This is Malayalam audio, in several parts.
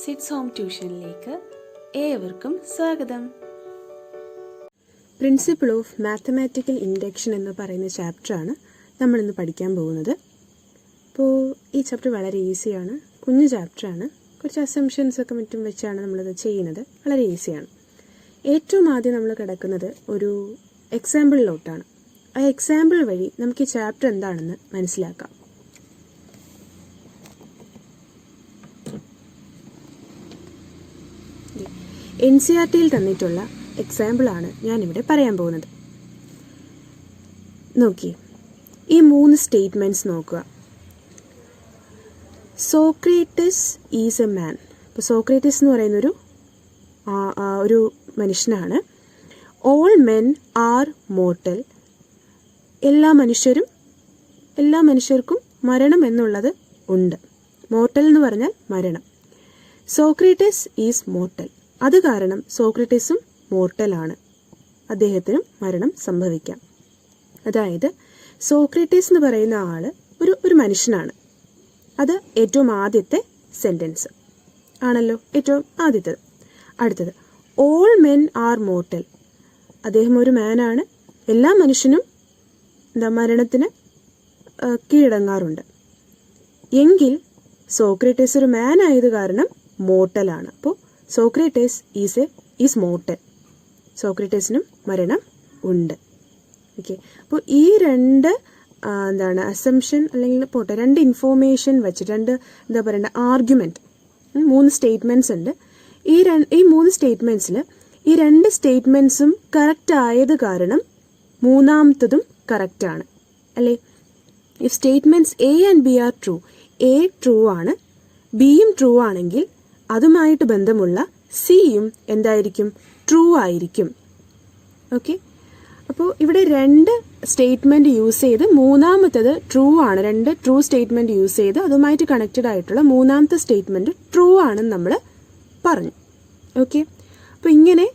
സിറ്റ്സ് ഹോം ട്യൂഷനിലേക്ക് ഏവർക്കും സ്വാഗതം. പ്രിൻസിപ്പിൾ ഓഫ് മാത്തമാറ്റിക്കൽ ഇൻഡക്ഷൻ എന്ന് പറയുന്ന ചാപ്റ്ററാണ് നമ്മളിന്ന് പഠിക്കാൻ പോകുന്നത്. അപ്പോൾ ഈ ചാപ്റ്റർ വളരെ ഈസിയാണ്, കുഞ്ഞു ചാപ്റ്ററാണ്. കുറച്ച് അസംഷൻസ് ഒക്കെ മറ്റും വെച്ചാണ് നമ്മളിത് ചെയ്യുന്നത്. വളരെ ഈസിയാണ്. ഏറ്റവും ആദ്യം നമ്മൾ കിടക്കുന്നത് ഒരു എക്സാമ്പിളിലോട്ടാണ്. ആ എക്സാമ്പിൾ വഴി നമുക്ക് ഈ ചാപ്റ്റർ എന്താണെന്ന് മനസ്സിലാക്കാം. NCERTയിൽ തന്നിട്ടുള്ള എക്സാമ്പിളാണ് ഞാനിവിടെ പറയാൻ പോകുന്നത്. നോക്കി, ഈ 3 സ്റ്റേറ്റ്മെൻറ്റ്സ് നോക്കുക. Socrates is a man. ഇപ്പോൾ സോക്രട്ടീസ് എന്ന് പറയുന്നൊരു ഒരു മനുഷ്യനാണ്. All men are mortal. എല്ലാ മനുഷ്യർക്കും മരണം എന്നുള്ളത് ഉണ്ട്. മോർട്ടൽ എന്ന് പറഞ്ഞാൽ മരണം. Socrates is mortal. അത് കാരണം സോക്രട്ടീസും മോർട്ടലാണ്. അദ്ദേഹത്തിനും മരണം സംഭവിക്കാം. അതായത് സോക്രട്ടീസ് എന്ന് പറയുന്ന ആള് ഒരു മനുഷ്യനാണ്. അത് ഏറ്റവും ആദ്യത്തെ സെന്റൻസ് ആണല്ലോ, ഏറ്റവും ആദ്യത്തേത്. അടുത്തത്, ഓൾ മെൻ ആർ മോർട്ടൽ. അദ്ദേഹം ഒരു മാനാണ്. എല്ലാ മനുഷ്യനും മരണത്തിന് കീഴടങ്ങാറുണ്ട്. എങ്കിൽ സോക്രട്ടീസ് ഒരു മാൻ ആയത് കാരണം മോർട്ടലാണ്. അപ്പോൾ സോക്രട്ടീസ് ഈസ് മോർട്ടൽ. സോക്രട്ടീസിനും മരണം ഉണ്ട്. ഓക്കെ, അപ്പോൾ ഈ രണ്ട് അസംഷൻ അല്ലെങ്കിൽ പോട്ടെ, 2 ഇൻഫോർമേഷൻ വെച്ചിട്ട് ആർഗ്യുമെന്റ്, 3 സ്റ്റേറ്റ്മെന്റ്സ് ഉണ്ട്. ഈ 3 സ്റ്റേറ്റ്മെന്റ്സിൽ ഈ 2 സ്റ്റേറ്റ്മെന്റ്സും കറക്റ്റ് ആയത് കാരണം മൂന്നാമത്തതും കറക്റ്റാണ് അല്ലേ? If statements A and B are true, A true ആണ്, ബിയും ട്രൂ ആണെങ്കിൽ അതുമായിട്ട് ബന്ധമുള്ള സിയും എന്തായിരിക്കും? ട്രൂ ആയിരിക്കും. ഓക്കെ, അപ്പോൾ ഇവിടെ 2 സ്റ്റേറ്റ്മെന്റ് യൂസ് ചെയ്ത് മൂന്നാമത്തത് ട്രൂ ആണ്. 2 ട്രൂ സ്റ്റേറ്റ്മെന്റ് യൂസ് ചെയ്ത് അതുമായിട്ട് കണക്റ്റഡ് ആയിട്ടുള്ള മൂന്നാമത്തെ സ്റ്റേറ്റ്മെന്റ് ട്രൂ ആണെന്ന് നമ്മൾ പറഞ്ഞു. ഓക്കെ, അപ്പോൾ ഇങ്ങനെ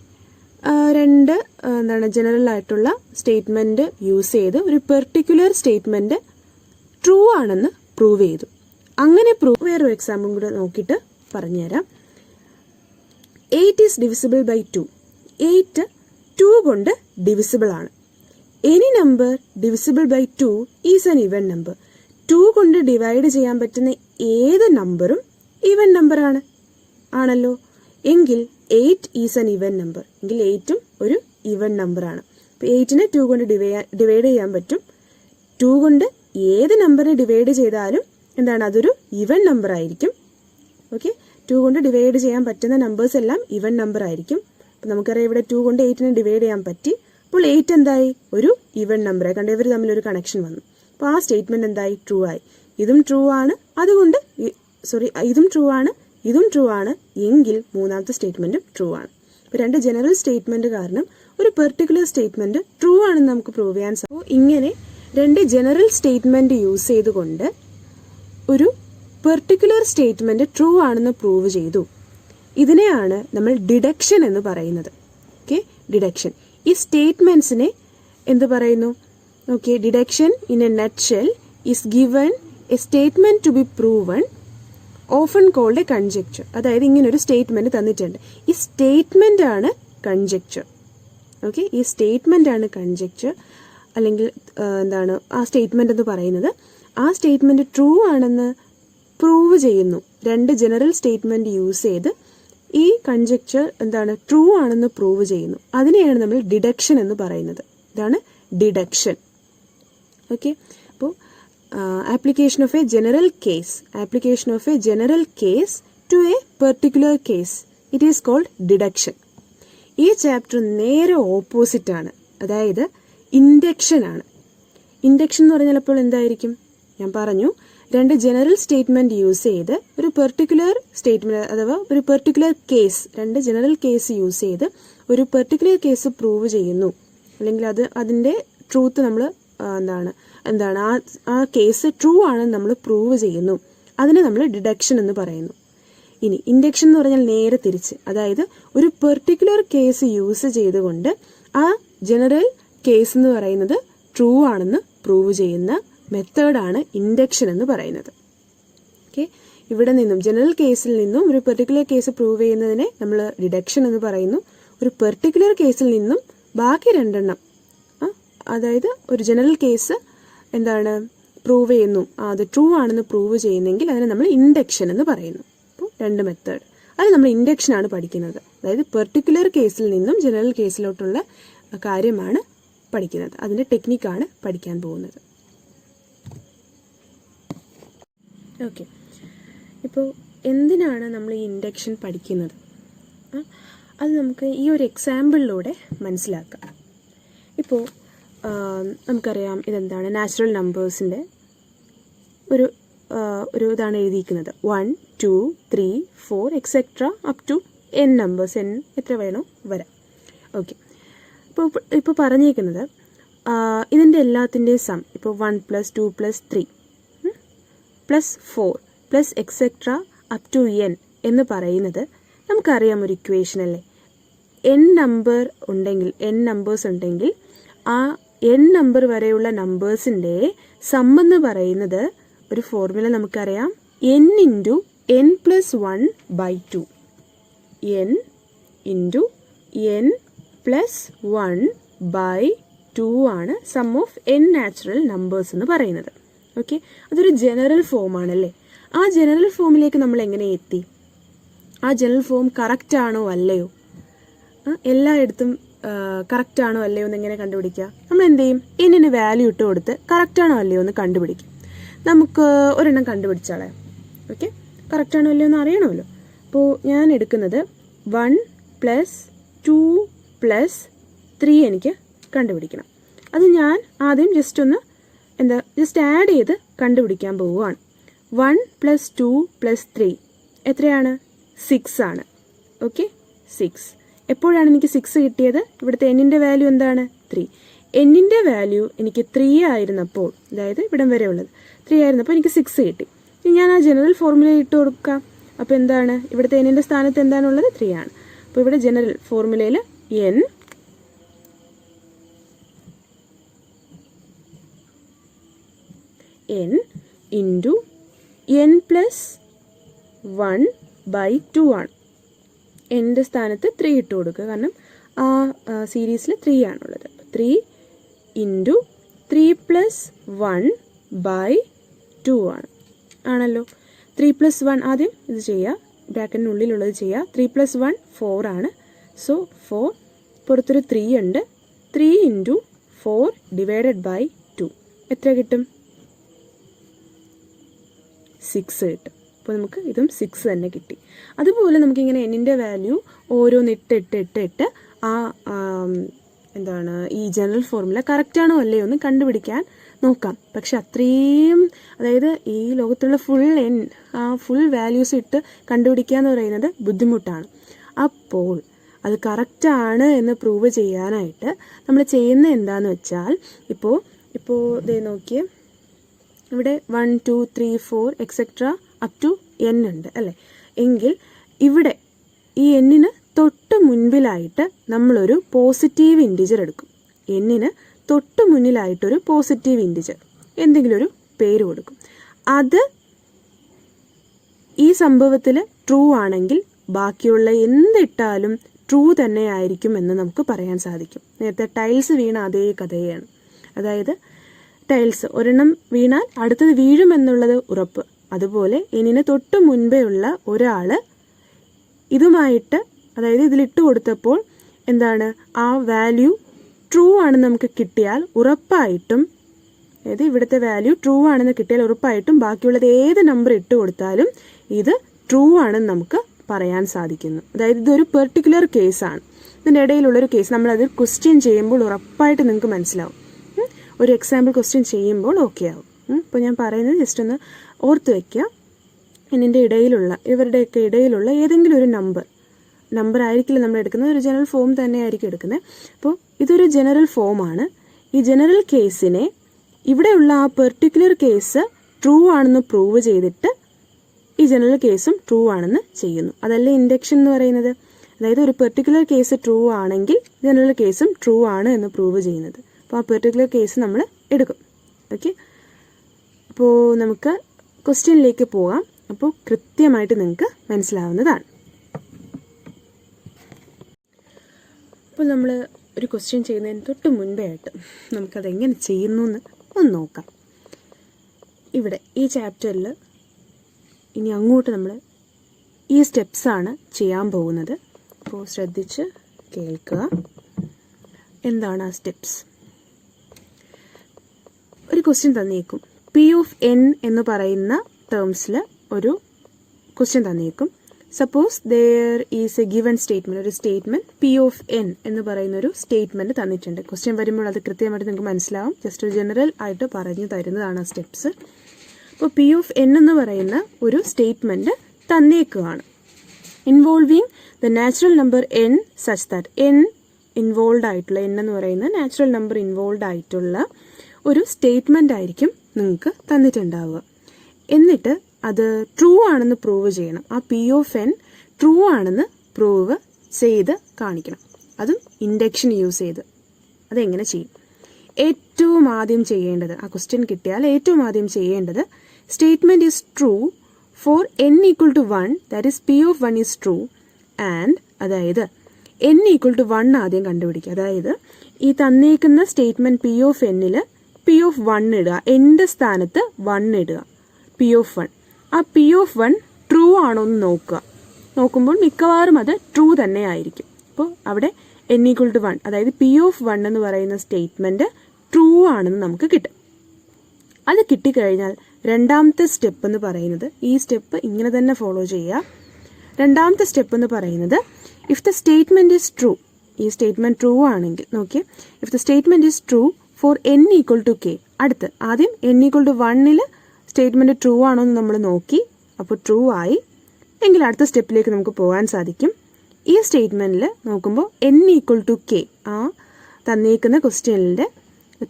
2 ജനറൽ ആയിട്ടുള്ള സ്റ്റേറ്റ്മെന്റ് യൂസ് ചെയ്ത് ഒരു പെർട്ടിക്കുലർ സ്റ്റേറ്റ്മെന്റ് ട്രൂ ആണെന്ന് പ്രൂവ് ചെയ്തു. അങ്ങനെ വേറൊരു എക്സാമ്പിൾ കൂടെ നോക്കിയിട്ട് പറഞ്ഞുതരാം. 8 ഈസ് ഡിവിസിബിൾ ബൈ 2. 8 2 കൊണ്ട് ഡിവിസിബിൾ ആണ്. Any number divisible by 2 is an even number. 2 കൊണ്ട് ഡിവൈഡ് ചെയ്യാൻ പറ്റുന്ന ഏത് നമ്പറും ഈവൻ നമ്പർ ആണല്ലോ. എങ്കിൽ 8 ഈസ് ആൻ ഈവൻ നമ്പർ. എങ്കിൽ 8ഉം ഒരു ഈവൻ നമ്പർ ആണ്. അപ്പോൾ 8നെ 2 കൊണ്ട് ഡിവൈഡ് ചെയ്യാൻ പറ്റും. 2 കൊണ്ട് ഏത് നമ്പറിനെ ഡിവൈഡ് ചെയ്താലും അതൊരു ഈവൻ നമ്പർ ആയിരിക്കും. ഓക്കെ, 2 കൊണ്ട് ഡിവൈഡ് ചെയ്യാൻ പറ്റുന്ന നമ്പേഴ്സ് എല്ലാം ഈവൻ നമ്പർ ആയിരിക്കും. അപ്പം നമുക്കറിയാം ഇവിടെ 2 കൊണ്ട് 8നെ ഡിവൈഡ് ചെയ്യാൻ പറ്റി. അപ്പോൾ 8 എന്തായി? ഒരു ഈവൻ നമ്പറായി. കണ്ട് ഇവർ തമ്മിലൊരു കണക്ഷൻ വന്നു. അപ്പോൾ ആ സ്റ്റേറ്റ്മെന്റ് എന്തായി? ട്രൂ ആയി. ഇതും ട്രൂ ആണ്, അതുകൊണ്ട് ഇതും ട്രൂ ആണ്, ഇതും ട്രൂ ആണ്. എങ്കിൽ മൂന്നാമത്തെ സ്റ്റേറ്റ്മെന്റും ട്രൂ ആണ്. ഇപ്പോൾ 2 ജനറൽ സ്റ്റേറ്റ്മെന്റ് കാരണം ഒരു പെർട്ടിക്കുലർ സ്റ്റേറ്റ്മെന്റ് ട്രൂ ആണെന്ന് നമുക്ക് പ്രൂവ് ചെയ്യാൻ സാധിക്കും. ഇങ്ങനെ 2 ജനറൽ സ്റ്റേറ്റ്മെന്റ് യൂസ് ചെയ്തുകൊണ്ട് ഒരു പെർട്ടിക്കുലർ സ്റ്റേറ്റ്മെന്റ് ട്രൂ ആണെന്ന് പ്രൂവ് ചെയ്തു. ഇതിനെയാണ് നമ്മൾ ഡിഡക്ഷൻ എന്ന് പറയുന്നത്. Okay, deduction. ഈ സ്റ്റേറ്റ്മെന്റ്സിനെ എന്ത് പറയുന്നു? Okay, deduction in a nutshell is given a statement to be proven, often called a conjecture. അതായത് ഇങ്ങനൊരു സ്റ്റേറ്റ്മെന്റ് തന്നിട്ടുണ്ട്. ഈ സ്റ്റേറ്റ്മെന്റ് ആണ് കൺജക്ചർ. ഓക്കെ, ഈ സ്റ്റേറ്റ്മെന്റ് ആണ് കൺജക്ചർ, അല്ലെങ്കിൽ ആ സ്റ്റേറ്റ്മെന്റ് എന്ന് പറയുന്നത്. ആ സ്റ്റേറ്റ്മെന്റ് ട്രൂ ആണെന്ന് പ്രൂവ് ചെയ്യുന്നു. 2 ജനറൽ സ്റ്റേറ്റ്മെന്റ് യൂസ് ചെയ്ത് ഈ കൺജക്ചർ ട്രൂ ആണെന്ന് പ്രൂവ് ചെയ്യുന്നു. അതിനെയാണ് നമ്മൾ ഡിഡക്ഷൻ എന്ന് പറയുന്നത്. ഇതാണ് ഡിഡക്ഷൻ. ഓക്കെ, അപ്പോൾ application of a general case to a particular case, it is called deduction. ഈ ചാപ്റ്റർ നേരെ ഓപ്പോസിറ്റ് ആണ്, അതായത് ഇൻഡക്ഷൻ ആണ്. ഇൻഡക്ഷൻ എന്ന് പറഞ്ഞാൽ അപ്പോൾ എന്തായിരിക്കും? ഞാൻ പറഞ്ഞു, 2 ജനറൽ സ്റ്റേറ്റ്മെന്റ് യൂസ് ചെയ്ത് ഒരു പെർട്ടിക്കുലർ സ്റ്റേറ്റ്മെന്റ് അഥവാ ഒരു particular case, 2 general case use ചെയ്ത് ഒരു പെർട്ടിക്കുലർ കേസ് പ്രൂവ് ചെയ്യുന്നു. അല്ലെങ്കിൽ അതിന്റെ ട്രൂത്ത് നമ്മൾ ആ കേസ് ട്രൂ ആണെന്ന് നമ്മൾ പ്രൂവ് ചെയ്യുന്നു. അതിനെ നമ്മൾ ഡിഡക്ഷൻ എന്ന് പറയുന്നു. ഇനി ഇൻഡക്ഷൻ എന്ന് പറഞ്ഞാൽ നേരെ തിരിച്ച്, അതായത് ഒരു പെർട്ടിക്കുലർ കേസ് യൂസ് ചെയ്തുകൊണ്ട് ആ ജനറൽ കേസ് എന്ന് പറയുന്നത് ട്രൂ ആണെന്ന് പ്രൂവ് ചെയ്യുന്ന മെത്തേഡാണ് ഇൻഡക്ഷൻ എന്ന് പറയുന്നത്. ഓക്കെ, ഇവിടെ നിന്നും ജനറൽ കേസിൽ നിന്നും ഒരു പെർട്ടിക്കുലർ കേസ് പ്രൂവ് ചെയ്യുന്നതിനെ നമ്മൾ ഡിഡക്ഷൻ എന്ന് പറയുന്നു. ഒരു പെർട്ടിക്കുലർ കേസിൽ നിന്നും ബാക്കി രണ്ടെണ്ണം, അതായത് ഒരു ജനറൽ കേസ് എന്താണ് പ്രൂവ് ചെയ്യുന്നു, അത് ട്രൂ ആണെന്ന് പ്രൂവ് ചെയ്യുന്നെങ്കിൽ അതിനെ നമ്മൾ ഇൻഡക്ഷൻ എന്ന് പറയുന്നു. അപ്പോൾ രണ്ട് മെത്തേഡ്, അത് നമ്മൾ ഇൻഡക്ഷൻ ആണ് പഠിക്കുന്നത്. അതായത് പെർട്ടിക്കുലർ കേസിൽ നിന്നും ജനറൽ കേസിലോട്ടുള്ള കാര്യമാണ് പഠിക്കുന്നത്. അതിൻ്റെ ടെക്നിക്കാണ് പഠിക്കാൻ പോകുന്നത്. ഓക്കെ, ഇപ്പോൾ എന്തിനാണ് നമ്മൾ ഈ ഇൻഡക്ഷൻ പഠിക്കുന്നത്? അത് നമുക്ക് ഈ ഒരു എക്സാമ്പിളിലൂടെ മനസ്സിലാക്കാം. ഇപ്പോൾ നമുക്കറിയാം ഇതെന്താണ്, നാച്ചുറൽ നമ്പേഴ്സിൻ്റെ ഒരു ഇതാണ് എഴുതിയിരിക്കുന്നത്. 1, 2, 3, 4 etcetera up to n numbers, n എത്ര വേണോ വരാം. ഓക്കെ, ഇപ്പോൾ പറഞ്ഞേക്കുന്നത് ഇതിൻ്റെ എല്ലാത്തിൻ്റെയും സം, ഇപ്പോൾ 1 + 2 + 3 + 4 + എക്സെട്ര അപ് ടു n എന്ന് പറയുന്നത് നമുക്കറിയാം ഒരു ഇക്വേഷൻ അല്ലേ. n നമ്പേഴ്സ് ഉണ്ടെങ്കിൽ ആ n നമ്പർ വരെയുള്ള നമ്പേഴ്സിൻ്റെ സം എന്ന് പറയുന്നത് ഒരു ഫോർമുല നമുക്കറിയാം, n × n + 1/2. n × n + 1/2 ആണ് sum of n natural numbers എന്ന് പറയുന്നത്. ഓക്കെ, അതൊരു ജനറൽ ഫോം ആണല്ലേ. ആ ജനറൽ ഫോമിലേക്ക് നമ്മൾ എങ്ങനെ എത്തി? ആ ജനറൽ ഫോം കറക്റ്റ് ആണോ അല്ലയോ, എല്ലായിടത്തും കറക്റ്റ് ആണോ അല്ലയോ എന്ന് എങ്ങനെ കണ്ടുപിടിക്കുക? നമ്മൾ എന്ത് ചെയ്യും, എന്നിന് വാല്യൂ ഇട്ട് കൊടുത്ത് കറക്റ്റ് ആണോ അല്ലയോ എന്ന് കണ്ടുപിടിക്കും. നമുക്ക് ഒരെണ്ണം കണ്ടുപിടിച്ചാളെ. ഓക്കെ, കറക്റ്റ് ആണോ അല്ലയോ എന്ന് അറിയണമല്ലോ. അപ്പോൾ ഞാൻ എടുക്കുന്നത് 1 + 2 + 3 എനിക്ക് കണ്ടുപിടിക്കണം. അത് ഞാൻ ആദ്യം ജസ്റ്റ് ആഡ് ചെയ്ത് കണ്ടുപിടിക്കാൻ പോവുകയാണ്. 1 + 2 + 3 എത്രയാണ്? 6 ആണ്. ഓക്കെ, 6. എപ്പോഴാണ് എനിക്ക് 6 കിട്ടിയത്? ഇവിടുത്തെ എന്നിൻ്റെ വാല്യൂ എന്താണ്? 3. എന്നിൻ്റെ വാല്യൂ എനിക്ക് 3 ആയിരുന്നപ്പോൾ, അതായത് ഇവിടം വരെ ഉള്ളത് 3 ആയിരുന്നപ്പോൾ എനിക്ക് 6 കിട്ടി. ഇനി ഞാൻ ആ ജനറൽ ഫോർമുലയിൽ ഇട്ട് കൊടുക്കാം. അപ്പോൾ എന്താണ് ഇവിടുത്തെ എന്നിൻ്റെ സ്ഥാനത്ത് എന്താണുള്ളത്? 3 ആണ്. അപ്പോൾ ഇവിടെ ജനറൽ ഫോർമുലയിൽ n × n + 1/2 ആണ്. എൻ്റെ സ്ഥാനത്ത് 3 ഇട്ട് കൊടുക്കുക, കാരണം ആ സീരീസിൽ 3 ആണുള്ളത്. 3 × 3 + 1/2 ആണല്ലോ. 3 + 1 ആദ്യം ഇത് ചെയ്യുക, ബ്രാക്കറ്റിനുള്ളിലുള്ളത് ചെയ്യുക. 3 + 1 4 ആണ്. സോ 4, പുറത്തൊരു 3 ഉണ്ട്. 3 × 4/2 എത്ര കിട്ടും? 6 കിട്ടും. അപ്പോൾ നമുക്ക് ഇതും 6 തന്നെ കിട്ടി. അതുപോലെ നമുക്കിങ്ങനെ എന്നിൻ്റെ വാല്യൂ ഓരോന്ന് ഇട്ട് ഈ ജനറൽ ഫോർമുല കറക്റ്റാണോ അല്ലയോ എന്ന് കണ്ടുപിടിക്കാൻ നോക്കാം. പക്ഷെ അത്രയും, അതായത് ഈ ലോകത്തുള്ള ഫുൾ വാല്യൂസ് ഇട്ട് കണ്ടുപിടിക്കുക എന്ന് പറയുന്നത് ബുദ്ധിമുട്ടാണ്. അപ്പോൾ അത് കറക്റ്റാണ് എന്ന് പ്രൂവ് ചെയ്യാനായിട്ട് നമ്മൾ ചെയ്യുന്ന എന്താന്ന് വെച്ചാൽ, ഇപ്പോൾ ദേ നോക്കിയേ, ഇവിടെ 1, 2, 3, 4 എക്സെട്ര അപ് ടു n ഉണ്ട് അല്ലേ. എങ്കിൽ ഇവിടെ ഈ എന്നിന് തൊട്ട് മുൻപിലായിട്ട് നമ്മളൊരു പോസിറ്റീവ് ഇൻറ്റിജർ എടുക്കും. എന്നിന് തൊട്ട് മുന്നിലായിട്ടൊരു പോസിറ്റീവ് ഇൻറ്റിജർ, എന്തെങ്കിലും ഒരു പേര് കൊടുക്കും. അത് ഈ സംഭവത്തിൽ ട്രൂ ആണെങ്കിൽ ബാക്കിയുള്ള എന്തിട്ടാലും ട്രൂ തന്നെ ആയിരിക്കും എന്ന് നമുക്ക് പറയാൻ സാധിക്കും. നേരത്തെ ടൈൽസ് വീണ അതേ കഥയാണ്. അതായത് ടൈൽസ് ഒരെണ്ണം വീണാൽ അടുത്തത് വീഴുമെന്നുള്ളത് ഉറപ്പ്. അതുപോലെ എന്നിന് തൊട്ട് മുൻപേ ഉള്ള ഒരാൾ ഇതുമായിട്ട്, അതായത് ഇതിലിട്ട് കൊടുത്തപ്പോൾ എന്താണ് ആ വാല്യൂ ട്രൂ ആണെന്ന് നമുക്ക് കിട്ടിയാൽ ഉറപ്പായിട്ടും, അതായത് ഇവിടുത്തെ വാല്യൂ ട്രൂ ആണെന്ന് കിട്ടിയാൽ ഉറപ്പായിട്ടും ബാക്കിയുള്ളത് ഏത് നമ്പർ ഇട്ട് കൊടുത്താലും ഇത് ട്രൂ ആണെന്ന് നമുക്ക് പറയാൻ സാധിക്കുന്നു. അതായത് ഇതൊരു പെർട്ടിക്കുലർ കേസാണ്. ഇതിൻ്റെ ഇടയിലുള്ളൊരു കേസ് നമ്മളത് ക്വസ്റ്റ്യൻ ചെയ്യുമ്പോൾ ഉറപ്പായിട്ട് നിങ്ങൾക്ക് മനസ്സിലാവും. ഒരു എക്സാമ്പിൾ ക്വസ്റ്റ്യൻ ചെയ്യുമ്പോൾ ഓക്കെ ആവും. ഇപ്പോൾ ഞാൻ പറയുന്നത് ജസ്റ്റ് ഒന്ന് ഓർത്ത് വയ്ക്കുക. ഇതിൻ്റെ ഇവരുടെയൊക്കെ ഇടയിലുള്ള ഏതെങ്കിലും ഒരു നമ്പർ ആയിരിക്കില്ല നമ്മൾ എടുക്കുന്നത്, ഒരു ജനറൽ ഫോം തന്നെ ആയിരിക്കും എടുക്കുന്നത്. അപ്പോൾ ഇതൊരു ജനറൽ ഫോമാണ്. ഈ ജനറൽ കേസിനെ ഇവിടെയുള്ള ആ പെർട്ടിക്കുലർ കേസ് ട്രൂ ആണെന്ന് പ്രൂവ് ചെയ്തിട്ട് ഈ ജനറൽ കേസും ട്രൂ ആണെന്ന് ചെയ്യുന്നു. അതല്ലേ ഇൻഡക്ഷൻ എന്ന് പറയുന്നത്. അതായത് ഒരു പെർട്ടിക്കുലർ കേസ് ട്രൂ ആണെങ്കിൽ ജനറൽ കേസും ട്രൂ ആണ് എന്ന് പ്രൂവ് ചെയ്യുന്നത്. അപ്പോൾ ആ പെർട്ടിക്കുലർ കേസ് നമ്മൾ എടുക്കും. ഓക്കെ, അപ്പോൾ നമുക്ക് ക്വസ്റ്റ്യനിലേക്ക് പോകാം. അപ്പോൾ കൃത്യമായിട്ട് നിങ്ങൾക്ക് മനസ്സിലാവുന്നതാണ്. അപ്പോൾ നമ്മൾ ഒരു ക്വസ്റ്റ്യൻ ചെയ്യുന്നതിന് തൊട്ട് മുൻപേ ആയിട്ട് നമുക്കതെങ്ങനെ ചെയ്യുന്നു എന്ന് ഒന്ന് നോക്കാം. ഇവിടെ ഈ ചാപ്റ്ററിൽ ഇനി അങ്ങോട്ട് നമ്മൾ ഈ സ്റ്റെപ്സാണ് ചെയ്യാൻ പോകുന്നത്. അപ്പോൾ ശ്രദ്ധിച്ച് കേൾക്കുക. എന്താണ് ആ സ്റ്റെപ്സ്? ഒരു ക്വസ്റ്റ്യൻ തന്നേക്കും. പി ഓഫ് എൻ എന്ന് പറയുന്ന ടേംസിൽ ഒരു ക്വസ്റ്റ്യൻ തന്നേക്കും. Suppose there is a given statement, ഒരു സ്റ്റേറ്റ്മെൻറ്റ് പി ഓഫ് എൻ എന്ന് പറയുന്ന ഒരു സ്റ്റേറ്റ്മെൻറ്റ് തന്നിട്ടുണ്ട്. ക്വസ്റ്റ്യൻ വരുമ്പോൾ അത് കൃത്യമായിട്ട് നിങ്ങൾക്ക് മനസ്സിലാവും. ജസ്റ്റ് ഒരു ജനറൽ ആയിട്ട് പറഞ്ഞു തരുന്നതാണ് ആ സ്റ്റെപ്സ്. അപ്പോൾ പി ഓഫ് എൻ എന്ന് പറയുന്ന ഒരു സ്റ്റേറ്റ്മെൻറ്റ് തന്നേക്കുകയാണ്. Involving the natural number N such that N involve ആയിട്ടുള്ള, എൻ എന്ന് പറയുന്ന നാച്ചുറൽ നമ്പർ ഇൻവോൾവ് ആയിട്ടുള്ള ഒരു സ്റ്റേറ്റ്മെൻ്റ് ആയിരിക്കും നിങ്ങൾക്ക് തന്നിട്ടുണ്ടാവുക. എന്നിട്ട് അത് ട്രൂ ആണെന്ന് പ്രൂവ് ചെയ്യണം. ആ പി ഓഫ് എൻ ട്രൂ ആണെന്ന് പ്രൂവ് ചെയ്ത് കാണിക്കണം. അതും ഇൻഡക്ഷൻ യൂസ് ചെയ്ത്. അതെങ്ങനെ ചെയ്യും? ഏറ്റവും ആദ്യം ചെയ്യേണ്ടത്, ആ ക്വസ്റ്റ്യൻ കിട്ടിയാൽ ഏറ്റവും ആദ്യം ചെയ്യേണ്ടത്, statement is true for n equal to 1, that is P of 1 is true and, അതായത് n ഈക്വൽ ടു 1 ആദ്യം കണ്ടുപിടിക്കുക. അതായത് ഈ തന്നേക്കുന്ന സ്റ്റേറ്റ്മെൻറ്റ് പി ഓഫ് എന്നിൽ പി ഓഫ് 1 ഇടുക, എൻ്റെ സ്ഥാനത്ത് 1 ഇടുക, പി ഓഫ് 1. ആ പി ഓഫ് 1 ട്രൂ ആണോ എന്ന് നോക്കുക. നോക്കുമ്പോൾ മിക്കവാറും അത് ട്രൂ തന്നെ ആയിരിക്കും. അപ്പോൾ അവിടെ n ഈക്വൽ ടു 1, അതായത് പി ഓഫ് 1 എന്ന് പറയുന്ന സ്റ്റേറ്റ്മെൻറ്റ് ട്രൂ ആണെന്ന് നമുക്ക് കിട്ടും. അത് കിട്ടിക്കഴിഞ്ഞാൽ രണ്ടാമത്തെ സ്റ്റെപ്പ് എന്ന് പറയുന്നത്, ഈ സ്റ്റെപ്പ് ഇങ്ങനെ തന്നെ ഫോളോ ചെയ്യുക. രണ്ടാമത്തെ സ്റ്റെപ്പ് എന്ന് പറയുന്നത്, if the statement is true, ഈ സ്റ്റേറ്റ്മെൻറ്റ് ട്രൂ ആണെങ്കിൽ നോക്കിയേ, if the statement is true for n equal to k, അടുത്ത് ആദ്യം n equal to 1 statement true ആണോ എന്ന് നമ്മൾ നോക്കി. അപ്പോൾ ട്രൂ ആയി എങ്കിൽ അടുത്ത സ്റ്റെപ്പിലേക്ക് നമുക്ക് പോകാൻ സാധിക്കും. ഈ സ്റ്റേറ്റ്മെൻറ്റിൽ നോക്കുമ്പോൾ n ഈക്വൽ ടു k, ആ തന്നേക്കുന്ന ക്വസ്റ്റ്യനിൻ്റെ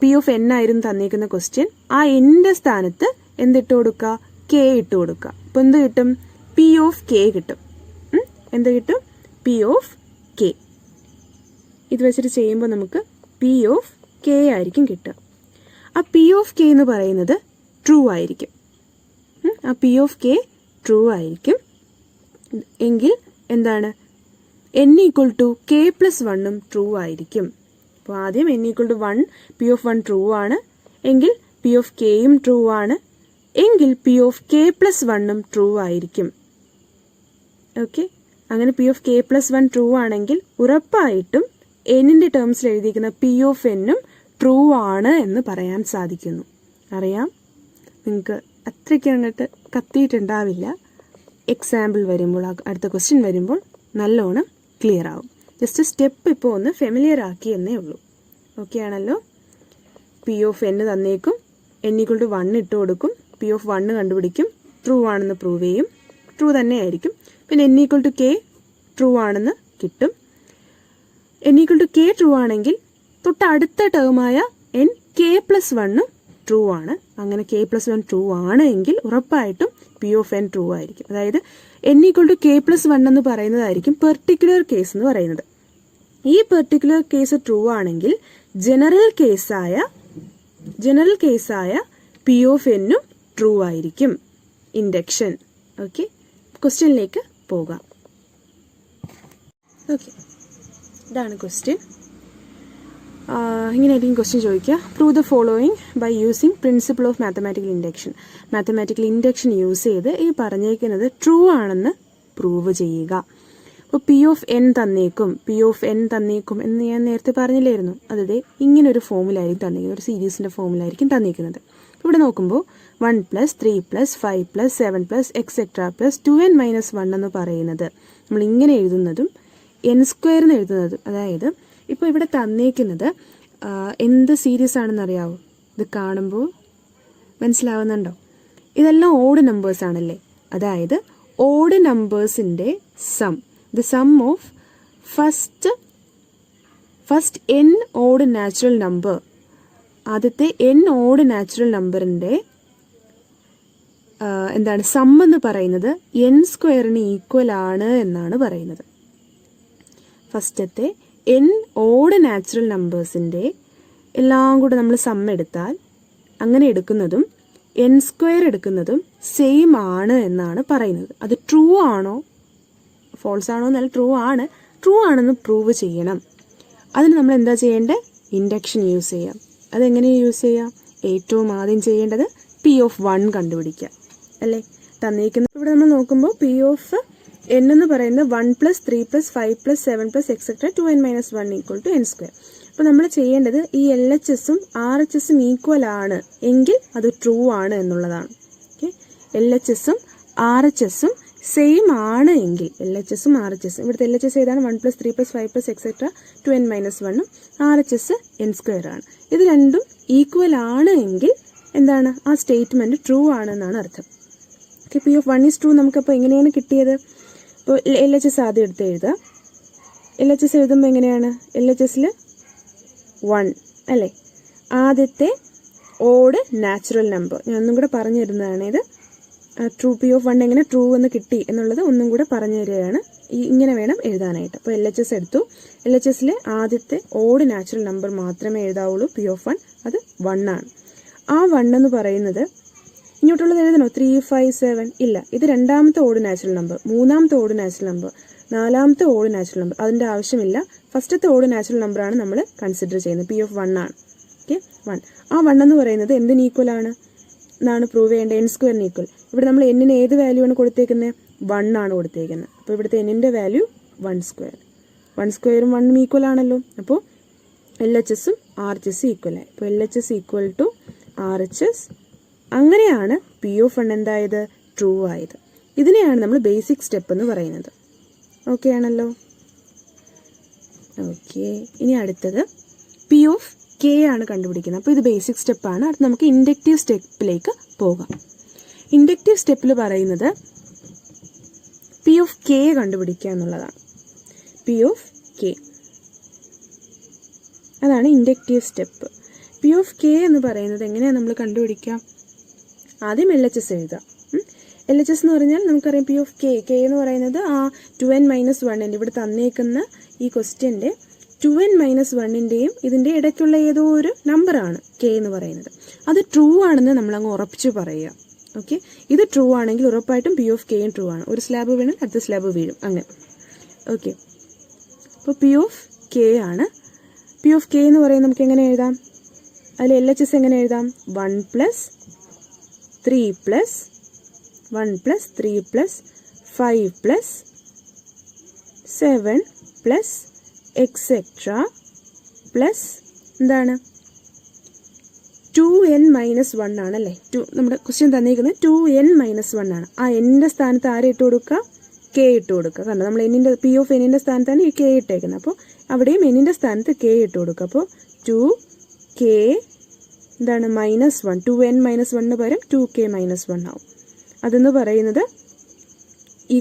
പി ഓഫ് എൻ ആയിരുന്നു തന്നേക്കുന്ന ക്വസ്റ്റ്യൻ, ആ എൻ്റെ സ്ഥാനത്ത് എന്തിട്ട് കൊടുക്കുക? കെ ഇട്ട് കൊടുക്കുക. അപ്പോൾ എന്ത് കിട്ടും? പി ഓഫ് കെ കിട്ടും. എന്ത് കിട്ടും? P of K. ഇത് വെച്ചിട്ട് ചെയ്യുമ്പോൾ നമുക്ക് പി ഓഫ് കെ ആയിരിക്കും കിട്ടുക. ആ പി ഓഫ് കെ എന്ന് പറയുന്നത് ട്രൂ ആയിരിക്കും. ആ പി ഓഫ് കെ ട്രൂ ആയിരിക്കും എങ്കിൽ എന്താണ്? n equal to k plus 1 true ആയിരിക്കും. അപ്പോൾ ആദ്യം n equal to 1, P of 1 true ആണ് എങ്കിൽ പി ഓഫ് കെയും ട്രൂ ആണ് എങ്കിൽ P of k plus 1 true ആയിരിക്കും. ഓക്കെ, അങ്ങനെ P of k plus 1 true ആണെങ്കിൽ ഉറപ്പായിട്ടും എന്നിൻ്റെ ടേംസിൽ എഴുതിയിരിക്കുന്ന പി ഓഫ് എന്നും ട്രൂ ആണ് എന്ന് പറയാൻ സാധിക്കുന്നു. അറിയാം, നിങ്ങൾക്ക് അത്രയ്ക്ക് അങ്ങോട്ട് കത്തിയിട്ടുണ്ടാവില്ല. എക്സാമ്പിൾ വരുമ്പോൾ, അടുത്ത ക്വസ്റ്റ്യൻ വരുമ്പോൾ നല്ലോണം ക്ലിയർ ആവും. ജസ്റ്റ് സ്റ്റെപ്പ് ഇപ്പോൾ ഒന്ന് ഫെമിലിയർ ആക്കി എന്നേ ഉള്ളൂ. ഓക്കെ ആണല്ലോ? പി ഓഫ് എൻ തന്നേക്കും, n ഈക്വൽ ടു 1 ഇട്ട് കൊടുക്കും, പി ഓഫ് 1 കണ്ടുപിടിക്കും, ട്രൂ ആണെന്ന് പ്രൂവ് ചെയ്യും, ട്രൂ തന്നെ ആയിരിക്കും. പിന്നെ n equal to k true ആണെന്ന് കിട്ടും. n equal to k true ആണെങ്കിൽ തൊട്ട് അടുത്ത ടേമായ n കെ പ്ലസ് 1 ട്രൂ ആണ്. അങ്ങനെ കെ പ്ലസ് 1 ട്രൂ ആണ് എങ്കിൽ ഉറപ്പായിട്ടും പി ഓഫ് എൻ ട്രൂ ആയിരിക്കും. അതായത് n equal to k plus 1 എന്ന് പറയുന്നതായിരിക്കും പെർട്ടിക്കുലർ കേസ് എന്ന് പറയുന്നത്. ഈ പെർട്ടിക്കുലർ കേസ് ട്രൂ ആണെങ്കിൽ ജനറൽ കേസായ പി ഓഫ് എന്നും ട്രൂ ആയിരിക്കും. ഇൻഡക്ഷൻ. ഓക്കെ, ക്വസ്റ്റ്യനിലേക്ക് പോകാം. ഓക്കെ, ഇതാണ് ക്വസ്റ്റ്യൻ. ഇങ്ങനെയായിരിക്കും ക്വസ്റ്റ്യൻ ചോദിക്കുക. Prove the following by using principle of mathematical induction. Mathematical induction use ചെയ്ത് ഈ പറഞ്ഞേക്കുന്നത് ട്രൂ ആണെന്ന് പ്രൂവ് ചെയ്യുക. അപ്പോൾ പി ഓഫ് എൻ തന്നേക്കും എന്ന് ഞാൻ നേരത്തെ പറഞ്ഞില്ലായിരുന്നു. അതായത് ഇങ്ങനൊരു ഫോമിലായിരിക്കും തന്നിരിക്കുന്നത്, ഒരു സീരീസിൻ്റെ ഫോമിലായിരിക്കും തന്നിരിക്കുന്നത്. ഇവിടെ നോക്കുമ്പോൾ 1 + 3 + 5 + 7 + എക്സെട്ര + 2n - 1 എന്ന് പറയുന്നത് നമ്മൾ ഇങ്ങനെ എഴുതുന്നതും n² എന്ന് എഴുതുന്നതും, അതായത് ഇപ്പോൾ ഇവിടെ തന്നേക്കുന്നത് എന്ത് സീരീസ് ആണെന്ന് അറിയാവോ? ഇത് കാണുമ്പോൾ മനസ്സിലാവുന്നുണ്ടോ? ഇതെല്ലാം ഓഡ് നമ്പേഴ്സ് ആണല്ലേ. അതായത് ഓഡ് നമ്പേഴ്സിൻ്റെ sum, the sum of first n odd natural number, ആദ്യത്തെ n ഓഡ് നാച്ചുറൽ നമ്പറിൻ്റെ എന്താണ് സം എന്ന് പറയുന്നത് n² ഈക്വൽ ആണ് എന്നാണ് പറയുന്നത്. ഫസ്റ്റത്തെ n ഓഡ് നാച്ചുറൽ നമ്പേഴ്സിൻ്റെ എല്ലാം കൂടെ നമ്മൾ സം എടുത്താൽ, അങ്ങനെ എടുക്കുന്നതും എൻ സ്ക്വയർ എടുക്കുന്നതും സെയിം ആണ് എന്നാണ് പറയുന്നത്. അത് ട്രൂ ആണോ ഫോൾസ് ആണോ എന്നല്ല, ട്രൂ ആണെന്ന് പ്രൂവ് ചെയ്യണം. അതിന് നമ്മൾ എന്താ ചെയ്യേണ്ടത്? ഇൻഡക്ഷൻ യൂസ് ചെയ്യാം. അതെങ്ങനെയാണ് യൂസ് ചെയ്യാം? ഏറ്റവും ആദ്യം ചെയ്യേണ്ടത് P(1) കണ്ടുപിടിക്കുക അല്ലേ. തന്നിരിക്കുന്ന ഇവിടെ നമ്മൾ നോക്കുമ്പോൾ P(n) എന്ന് പറയുന്നത് 1 + 3 + 5 + 7 + etc. 2n - 1 = n². അപ്പോൾ നമ്മൾ ചെയ്യേണ്ടത് ഈ LHSഉം RHSഉം ഈക്വൽ ആണ് എങ്കിൽ അത് ട്രൂ ആണ് എന്നുള്ളതാണ്. ഓക്കെ, LHSഉം RHSഉം സെയിം ആണ് എങ്കിൽ, LHSഉം RHSഉം ഇവിടുത്തെ LHS ഏതാണ്? 1 + 3 + 5 + etc. 2n - 1ഉം RHS n² ആണ്. ഇത് രണ്ടും ഈക്വൽ ആണ് എങ്കിൽ എന്താണ്? ആ സ്റ്റേറ്റ്മെന്റ് ട്രൂ ആണെന്നാണ് അർത്ഥം. ഓക്കെ, P(1) is true നമുക്കപ്പോൾ എങ്ങനെയാണ് കിട്ടിയത്? ഇപ്പോൾ LHS ആദ്യം എടുത്ത് എഴുതുക. LHS എഴുതുമ്പോൾ എങ്ങനെയാണ്? LHSൽ 1 അല്ലേ, ആദ്യത്തെ ഓഡ് നാച്ചുറൽ നമ്പർ. ഞാൻ ഒന്നും കൂടെ പറഞ്ഞു തരുന്നതാണ്. ഇത് ട്രൂ P(1) എങ്ങനെ ട്രൂ എന്ന് കിട്ടി എന്നുള്ളത് ഒന്നും കൂടെ പറഞ്ഞു തരികയാണ്. ഇങ്ങനെ വേണം എഴുതാനായിട്ട്. അപ്പോൾ LHS എടുത്തു. LHSലെ ആദ്യത്തെ ഓഡ് നാച്ചുറൽ നമ്പർ മാത്രമേ എഴുതാവുള്ളൂ. P(1) അത് 1 ആണ്. ആ 1 എന്ന് പറയുന്നത് ഇങ്ങോട്ടുള്ളത് എഴുതണോ? 3, 5, 7 ഇല്ല. ഇത് രണ്ടാമത്തെ ഓഡ് നാച്ചുറൽ നമ്പർ, മൂന്നാമത്തെ ഓഡ് നാച്ചുറൽ നമ്പർ, നാലാമത്തെ ഓഡ് നാച്ചുറൽ നമ്പർ. അതിൻ്റെ ആവശ്യമില്ല. ഫസ്റ്റത്തെ ഓഡ് നാച്ചുറൽ നമ്പറാണ് നമ്മൾ കൺസിഡർ ചെയ്യുന്നത്. P(1) ആണ്. ഓക്കെ, 1. ആ 1 എന്ന് പറയുന്നത് എന്തിന് ഈക്വൽ ആണ് എന്നാണ് പ്രൂവ് ചെയ്യേണ്ടത്? n² equal. ഇവിടെ നമ്മൾ n-ന് ഏത് വാല്യൂ ആണ് കൊടുത്തേക്കുന്നത്? 1 ആണ് കൊടുത്തേക്കുന്നത്. അപ്പോൾ ഇവിടുത്തെ n-ന്റെ വാല്യൂ 1². 1² 1 ഈക്വൽ ആണല്ലോ. അപ്പോൾ LHSഉം RHSഉം ഈക്വൽ ആയി. അപ്പോൾ LHS = RHS. അങ്ങനെയാണ് P(1) എന്തായത്? ട്രൂ ആയത്. ഇതിനെയാണ് നമ്മൾ ബേസിക് സ്റ്റെപ്പ് എന്ന് പറയുന്നത്. ഓക്കെ ആണല്ലോ. ഓക്കെ, ഇനി അടുത്തത് P(k) ആണ് കണ്ടുപിടിക്കുന്നത്. അപ്പോൾ ഇത് ബേസിക് സ്റ്റെപ്പാണ്. അടുത്ത് നമുക്ക് ഇൻഡക്റ്റീവ് സ്റ്റെപ്പിലേക്ക് പോകാം. ഇൻഡക്റ്റീവ് സ്റ്റെപ്പിൽ പറയുന്നത് P(k) കണ്ടുപിടിക്കുക എന്നുള്ളതാണ്. P(k) അതാണ് ഇൻഡക്റ്റീവ് സ്റ്റെപ്പ്. P(k) എന്ന് പറയുന്നത് എങ്ങനെയാണ് നമ്മൾ കണ്ടുപിടിക്കുക? ആദ്യം LHS എഴുതുക. LHS എന്ന് പറഞ്ഞാൽ നമുക്കറിയാം P(k) എന്ന് പറയുന്നത് ആ 2n - 1 ഇവിടെ തന്നേക്കുന്ന ഈ ക്വസ്റ്റ്യൻ്റെ 2n - 1ൻ്റെയും ഇതിൻ്റെ ഇടയ്ക്കുള്ള ഏതോ ഒരു നമ്പറാണ് k എന്ന് പറയുന്നത്. അത് ട്രൂ ആണെന്ന് നമ്മളങ്ങ് ഉറപ്പിച്ച് പറയുക. ഓക്കെ, ഇത് ട്രൂ ആണെങ്കിൽ ഉറപ്പായിട്ടും P(k) ട്രൂ ആണ്. ഒരു സ്ലാബ് വീണാൽ അടുത്ത സ്ലാബ് വീഴും, അങ്ങനെ. ഓക്കെ, അപ്പോൾ P(k) ആണ്. P(k) എന്ന് പറയുന്നത് നമുക്ക് എങ്ങനെ എഴുതാം? അതിൽ LHS എങ്ങനെ എഴുതാം? 1 + 3 + 1 + 3 + 5 + 7 + etc. പ്ലസ് എന്താണ്? 2n - 1 ആണല്ലേ. നമ്മുടെ ക്വസ്റ്റ്യൻ തന്നിരിക്കുന്നത് 2n - 1 ആണ്. ആ n-ന്റെ സ്ഥാനത്ത് ആരെ ഇട്ട് കൊടുക്കുക? k ഇട്ട് കൊടുക്കുക. കാരണം നമ്മൾ P(n)ന്റെ സ്ഥാനത്താണ് ഈ k ഇട്ടേക്കുന്നത്. അപ്പോൾ അവിടെയും n-ന്റെ സ്ഥാനത്ത് k ഇട്ട് കൊടുക്കുക. അപ്പോൾ 2k എന്താണ്? -1. 2n - 1 പകരം 2k - 1 ആവും. അതെന്ന് പറയുന്നത് =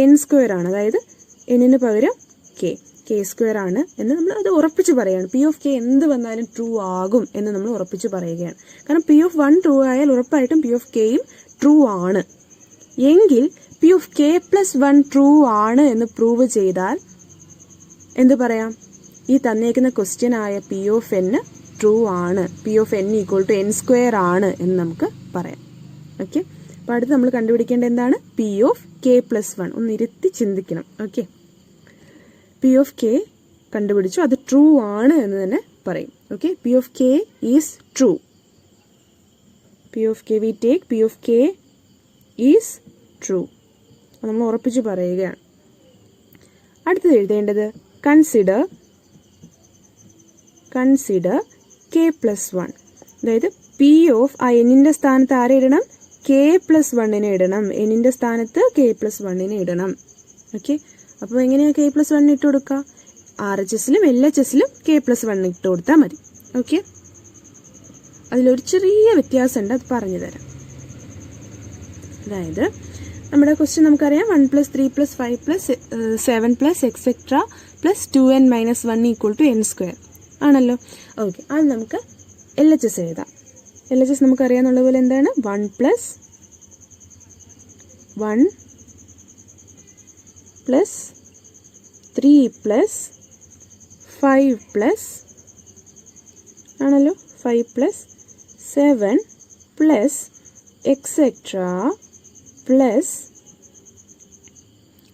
n² ആണ്. അതായത് n-ന് പകരം k² ആണ് എന്ന് നമ്മൾ അത് ഉറപ്പിച്ച് പറയുകയാണ്. P(k) എന്ത് വന്നാലും ട്രൂ ആകും എന്ന് നമ്മൾ ഉറപ്പിച്ച് പറയുകയാണ്. കാരണം P(1) ട്രൂ ആയാൽ ഉറപ്പായിട്ടും P(k)യും ട്രൂ ആണ്. എങ്കിൽ P(k + 1) ട്രൂ ആണ് എന്ന് പ്രൂവ് ചെയ്താൽ എന്ത് പറയാം? ഈ തന്നേക്കുന്ന ക്വസ്റ്റ്യൻ ആയ P(n) ട്രൂ ആണ്. P(n) = n² ആണ് എന്ന് നമുക്ക് പറയാം. ഓക്കെ, അപ്പോൾ അടുത്ത് നമ്മൾ കണ്ടുപിടിക്കേണ്ടത് എന്താണ്? P(k + 1). ഒന്ന് ഇരുത്തി ചിന്തിക്കണം. ഓക്കെ, P(k) കണ്ടുപിടിച്ചു, അത് ട്രൂ ആണ് എന്ന് തന്നെ പറയും. Okay, P(k) is true. P(k) we take P(k) is true. നമ്മൾ ഉറപ്പിച്ച് പറയുകയാണ്. അടുത്തത് എഴുതേണ്ടത് കൺസിഡർ k + 1. അതായത് n-ന്റെ സ്ഥാനത്ത് ആരെ ഇടണം? k + 1-നെ ഇടണം. n-ന്റെ സ്ഥാനത്ത് k + 1-നെ ഇടണം. ഓക്കെ, അപ്പോൾ എങ്ങനെയാണ് k + 1 ഇട്ട് കൊടുക്കുക? RHSലും LHSലും k + 1 ഇട്ട് കൊടുത്താൽ മതി. ഓക്കെ, അതിലൊരു ചെറിയ വ്യത്യാസമുണ്ട്, അത് പറഞ്ഞു തരാം. അതായത് നമ്മുടെ ക്വസ്റ്റ്യൻ നമുക്കറിയാം 1 + 3 + 5 + 7 + etc. + 2n - 1 = n² ആണല്ലോ. ഓക്കെ, അത് നമുക്ക് LHS എഴുതാം. LHS നമുക്കറിയാന്നുള്ള പോലെ എന്താണ്? 1 + 1 + 3 + 5 + ആണല്ലോ 5 + 7 പ്ലസ് എക്സെട്ര പ്ലസ്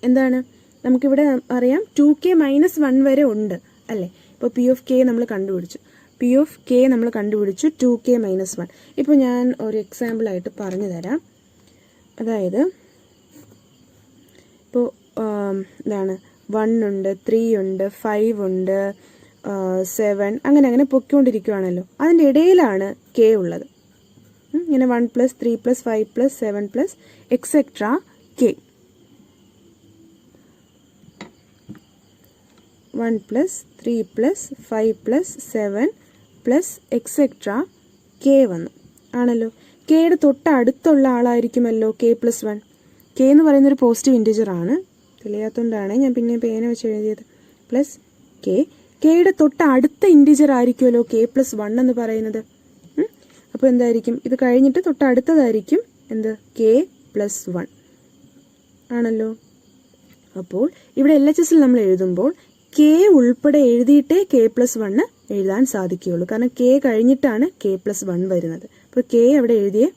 എന്താണ്, നമുക്കിവിടെ അറിയാം 2k - 1 വരെ ഉണ്ട് അല്ലേ. ഇപ്പോൾ പി ഓഫ് കെ നമ്മൾ കണ്ടുപിടിച്ചു, 2k - 1. ഇപ്പോൾ ഞാൻ ഒരു എക്സാമ്പിളായിട്ട് പറഞ്ഞു തരാം. അതായത് ഇപ്പോൾ എന്താണ് 1 ഉണ്ട്, 3 ഉണ്ട്, 5 ഉണ്ട്, 7 അങ്ങനെ പൊയ്ക്കൊണ്ടിരിക്കുകയാണല്ലോ. അതിൻ്റെ ഇടയിലാണ് കെ ഉള്ളത്. ഇങ്ങനെ 1 + 3 + 5 + 7 + എക്സെട്ര കെ. 1 + 3 + 5 + 7 + എക്സെട്ര കെ വന്നു ആണല്ലോ. കെയുടെ തൊട്ട് അടുത്തുള്ള ആളായിരിക്കുമല്ലോ k + 1. കെ എന്ന് പറയുന്നൊരു പോസിറ്റീവ് ഇൻറ്റിജർ ആണ്, തെളിയാത്തതുകൊണ്ടാണ് ഞാൻ പിന്നെ പേന വെച്ച് എഴുതിയത്. പ്ലസ് കെയുടെ തൊട്ട് അടുത്ത ഇൻറ്റിജർ ആയിരിക്കുമല്ലോ k + 1 എന്ന് പറയുന്നത്. അപ്പോൾ എന്തായിരിക്കും, ഇത് കഴിഞ്ഞിട്ട് തൊട്ടടുത്തതായിരിക്കും എന്ത്, k + 1 ആണല്ലോ. അപ്പോൾ ഇവിടെ LHSൽ നമ്മൾ എഴുതുമ്പോൾ k ഉൾപ്പെടെ എഴുതിയിട്ടേ k + 1 എഴുതാൻ സാധിക്കുകയുള്ളൂ. കാരണം k കഴിഞ്ഞിട്ടാണ് k + 1 വരുന്നത്. അപ്പോൾ k അവിടെ എഴുതിയേ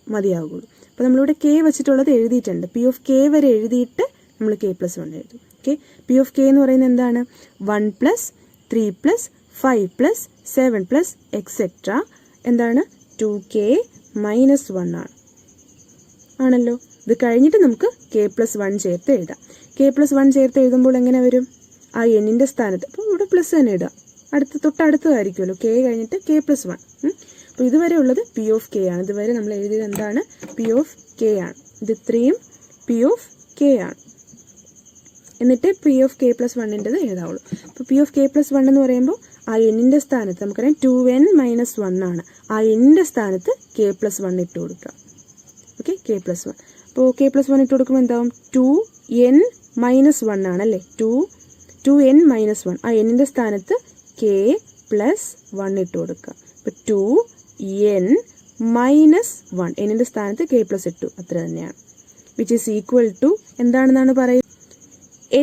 മതിയാകുള്ളൂ. അപ്പോൾ നമ്മളിവിടെ k വെച്ചിട്ടുള്ളത് എഴുതിയിട്ടുണ്ട്. പി ഓഫ് കെ വരെ എഴുതിയിട്ട് നമ്മൾ k + 1 എഴുതും. ഓക്കെ, പി ഓഫ് കെ എന്ന് പറയുന്നത് എന്താണ്, 1 + 3 + 5 + 7 + എക്സെട്ര എന്താണ്, 2k - 1 ആണ് ആണല്ലോ. ഇത് കഴിഞ്ഞിട്ട് നമുക്ക് k + 1 ചേർത്ത് എഴുതാം. k + 1 ചേർത്ത് എഴുതുമ്പോൾ എങ്ങനെ വരും, ആ എന്നിൻ്റെ സ്ഥാനത്ത്, അപ്പോൾ ഇവിടെ പ്ലസ് തന്നെ ഇടാം, തൊട്ടടുത്തതായിരിക്കുമല്ലോ, k കഴിഞ്ഞിട്ട് k + 1. അപ്പോൾ ഇതുവരെ ഉള്ളത് പി ഓഫ് കെ ആണ്. ഇതുവരെ നമ്മൾ എഴുതിയത് എന്താണ്, പി ഓഫ് കെ ആണ്. ഇത് ഇത്രയും പി ഓഫ് കെ ആണ്. എന്നിട്ട് പി ഓഫ് k + 1ൻ്റെത് എഴുതാവുള്ളൂ. അപ്പോൾ പി ഓഫ് k + 1 എന്ന് പറയുമ്പോൾ ആ എന്നിൻ്റെ സ്ഥാനത്ത് നമുക്കറിയാം 2n - 1 ആണ്. ആ എന്നിൻ്റെ സ്ഥാനത്ത് k + 1 ഇട്ട് കൊടുക്കുക. Okay, k + 1. അപ്പോൾ k + 1 ഇട്ട് കൊടുക്കുമ്പോൾ എന്താവും, 2n - 1 ആണല്ലേ. 2n - 1, ആ എന്നിൻ്റെ സ്ഥാനത്ത് k + 1 ഇട്ട് കൊടുക്കുക. അപ്പോൾ 2n - 1, എന്നിൻ്റെ സ്ഥാനത്ത് k + ഇട്ടു, അത്ര തന്നെയാണ്. വിച്ച് ഈസ് ഈക്വൽ ടു എന്താണെന്നാണ് പറയുന്നത്,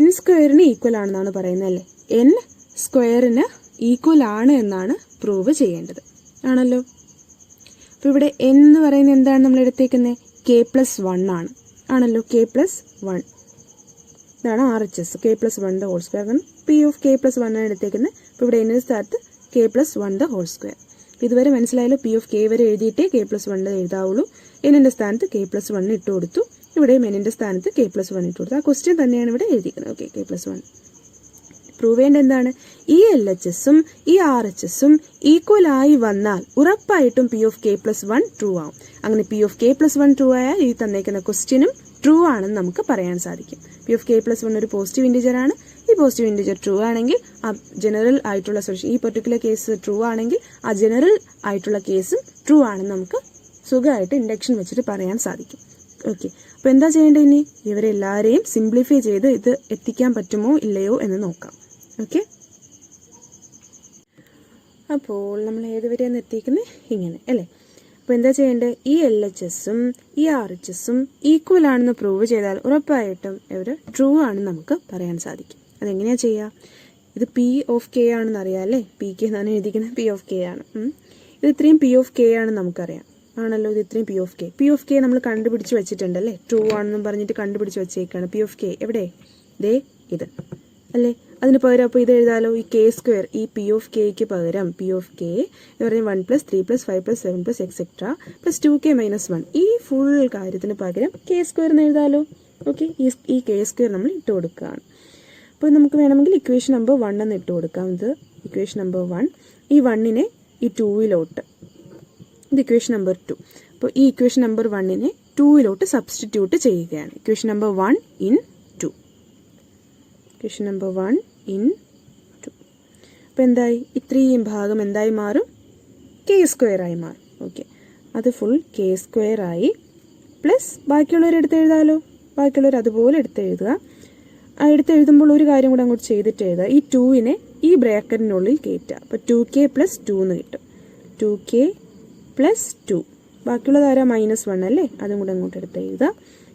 n² ഈക്വൽ ആണെന്നാണ് പറയുന്നത് അല്ലേ. n² ഈക്വൽ ആണ് എന്നാണ് പ്രൂവ് ചെയ്യേണ്ടത് ആണല്ലോ. അപ്പോൾ ഇവിടെ n എന്ന് പറയുന്നത് എന്താണ് നമ്മൾ എടുത്തേക്കുന്നത്, k + 1 ആണ് ആണല്ലോ. k + 1 ഇതാണ് RHS, k + 1 ഹോൾ സ്ക്വയർ. കാരണം പി ഓഫ് k + 1 ആണ് എടുത്തേക്കുന്നത്. അപ്പോൾ ഇവിടെ n സ്ഥാനത്ത് k + 1 ഹോൾ സ്ക്വയർ. ഇതുവരെ മനസ്സിലായാലോ, പി ഓഫ് കെ വരെ എഴുതിയിട്ടേ k + 1 എഴുതാവുള്ളൂ. എന്നിൻ്റെ സ്ഥാനത്ത് k + 1 ഇട്ട് കൊടുത്തു, ഇവിടെയും എന്നിൻ്റെ സ്ഥാനത്ത് k + 1 ഇട്ട് കൊടുത്തു. ആ ക്വസ്റ്റ്യൻ തന്നെയാണ് ഇവിടെ എഴുതിയിരിക്കുന്നത്. ഓക്കെ, k + 1 പ്രൂവ് ചെയ്യേണ്ട എന്താണ്, ഈ LHSഉം ഈ RHSഉം ഈക്വൽ ആയി വന്നാൽ ഉറപ്പായിട്ടും പി ഓഫ് k + 1 ട്രൂ ആവും. അങ്ങനെ പി ഓഫ് k + 1 ട്രൂ ആയാൽ ഈ തന്നേക്കുന്ന ക്വസ്റ്റ്യനും ട്രൂ ആണെന്ന് നമുക്ക് പറയാൻ സാധിക്കും. പി ഓഫ് k + 1 ഒരു പോസിറ്റീവ് ഇൻറ്റിജർ ആണ്. ഈ പോസിറ്റീവ് ഇൻറ്റിജർ ട്രൂ ആണെങ്കിൽ ആ ജനറൽ ആയിട്ടുള്ള സൊല്യൂഷൻ, ഈ പെർട്ടിക്കുലർ കേസ് ട്രൂ ആണെങ്കിൽ ആ ജനറൽ ആയിട്ടുള്ള കേസും ട്രൂ ആണെന്ന് നമുക്ക് സുഖമായിട്ട് ഇൻഡക്ഷൻ വെച്ചിട്ട് പറയാൻ സാധിക്കും. ഓക്കെ, അപ്പോൾ എന്താ ചെയ്യേണ്ടത്, ഇനി ഇവരെല്ലാവരെയും സിംപ്ലിഫൈ ചെയ്ത് ഇത് എത്തിക്കാൻ പറ്റുമോ ഇല്ലയോ എന്ന് നോക്കാം. ഓക്കെ, അപ്പോൾ നമ്മൾ ഏതുവരെയാണ് എത്തിക്കുന്നത്, ഇങ്ങനെ അല്ലേ. അപ്പോൾ എന്താ ചെയ്യേണ്ടത്, ഈ LHSഉം ഈ RHSഉം ഈക്വൽ ആണെന്ന് പ്രൂവ് ചെയ്താൽ ഉറപ്പായിട്ടും ഇവർ ട്രൂ ആണെന്ന് നമുക്ക് പറയാൻ സാധിക്കും. അതെങ്ങനെയാണ് ചെയ്യുക, ഇത് പി ഓഫ് കെ ആണെന്ന് അറിയാം അല്ലേ. പി കെ എന്നാണ് എഴുതിക്കുന്നത്, പി ഓഫ് കെ ആണ്. ഇത് ഇത്രയും പി ഓഫ് കെ ആണെന്ന് നമുക്കറിയാം ആണല്ലോ. ഇത് ഇത്രയും പി ഓഫ് കെ നമ്മൾ കണ്ടുപിടിച്ച് വെച്ചിട്ടുണ്ടല്ലേ, ട്രൂ ആണെന്നും പറഞ്ഞിട്ട് കണ്ടുപിടിച്ച് വെച്ചേക്കാണ്. പി ഓഫ് കെ എവിടെ, ദേ ഇത് അല്ലേ. അതിന് പകരം അപ്പോൾ ഇത് എഴുതാലോ, ഈ k², ഈ പി ഓഫ് കെക്ക് പകരം പി ഓഫ് കെ എന്ന് പറഞ്ഞാൽ 1 + 3 + 5 + 7 + എക്സെട്ര + 2k - 1, ഈ ഫുൾ കാര്യത്തിന് പകരം k² എന്ന് എഴുതാലോ. ഓക്കെ, ഈ k² നമ്മൾ ഇട്ട് കൊടുക്കുകയാണ്. അപ്പോൾ നമുക്ക് വേണമെങ്കിൽ ഇക്വേഷൻ നമ്പർ 1 എന്ന് ഇട്ട് കൊടുക്കാം. ഇത് ഇക്വേഷൻ നമ്പർ 1, ഈ 1നെ ഈ 2യിലോട്ട്, ഇത് ഇക്വേഷൻ നമ്പർ 2. അപ്പോൾ ഈ ഇക്വേഷൻ നമ്പർ 1നെ 2യിലോട്ട് സബ്സ്റ്റിറ്റ്യൂട്ട് ചെയ്യുകയാണ്. Equation number 1 in 2, equation number 1 in 2. അപ്പോൾ എന്തായി, ഇത്രയും ഭാഗം എന്തായി മാറും, k² ആയി മാറും. ഓക്കെ, അത് ഫുൾ k² ആയി. പ്ലസ് ബാക്കിയുള്ളവർ എടുത്ത് എഴുതാമല്ലോ, ബാക്കിയുള്ളവർ അതുപോലെ എടുത്ത് എഴുതുക. ആ എടുത്ത് എഴുതുമ്പോൾ ഒരു കാര്യം കൂടെ അങ്ങോട്ട് ചെയ്തിട്ട് എഴുതുക, ഈ 2നെ ഈ ബ്രാക്കറ്റിനുള്ളിൽ കയറ്റുക. അപ്പോൾ 2k + 2 എന്ന് കിട്ടും. 2k + 2, ബാക്കിയുള്ളത് ആരാ, -1 അല്ലേ, അതും കൂടെ അങ്ങോട്ട് എടുത്ത് എഴുതുക.